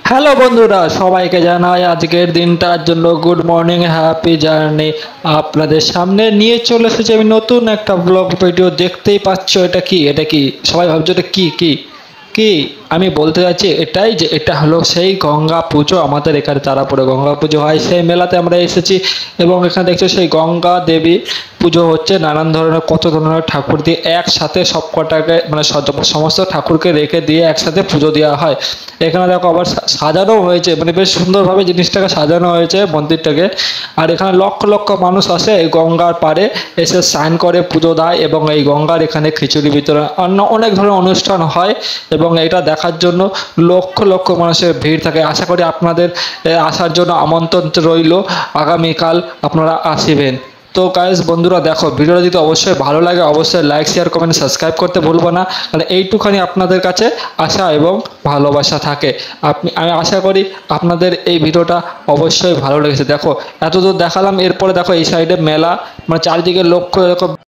Hello বন্ধুরা, সবাইকে জানাই আজকের দিনটার জন্য গুড মর্নিং, হ্যাপি জার্নি। আপনাদের সামনে নিয়ে চলে এসেছি আমি নতুন একটা ব্লগ ভিডিও। দেখতেই পাচ্ছ এটা কি সবাই ভাবছো এটা কি কি কি আমি বলতে যাচ্ছি এটাই যে এটা হলো সেই গঙ্গা পুজো। আমাদের এখানে তারাপুরে গঙ্গা পুজো হয়, সেই মেলাতে আমরা এসেছি এবং এখানে দেখছো সেই গঙ্গা দেবী পুজো হচ্ছে। নানান ধরনের কত ধরনের ঠাকুর দিয়ে একসাথে সবকটাকে মানে সমস্ত ঠাকুরকে রেখে দিয়ে একসাথে পুজো দেওয়া হয়। এখানে দেখো আবার সাজানো হয়েছে, মানে বেশ সুন্দরভাবে জিনিসটাকে সাজানো হয়েছে মন্দিরটাকে। আর এখানে লক্ষ লক্ষ মানুষ আসে এই গঙ্গার পাড়ে এসে স্নান করে পুজো দেয় এবং এই গঙ্গার এখানে খিচুড়ি বিতরণ অন্য অনেক ধরনের অনুষ্ঠান হয় এবং এটা দেখার জন্য লক্ষ লক্ষ মানুষের ভিড় থাকে। আশা করি আপনাদের আসার জন্য আমন্ত্রণ রইল, আগামীকাল আপনারা আসিবেন। তো গাইস বন্ধুরা, দেখো ভিডিওটা যদি অবশ্যই ভালো লাগে অবশ্যই লাইক শেয়ার কমেন্ট সাবস্ক্রাইব করতে ভুলবো না, কারণ এইটুখানি আপনাদের কাছে আশা এবং ভালোবাসা থাকে। আমি আশা করি আপনাদের এই ভিডিওটা অবশ্যই ভালো লেগেছে। দেখো এত দূর দেখালাম, এরপরে দেখো এই সাইডে মেলা, মানে চারিদিকে লক্ষ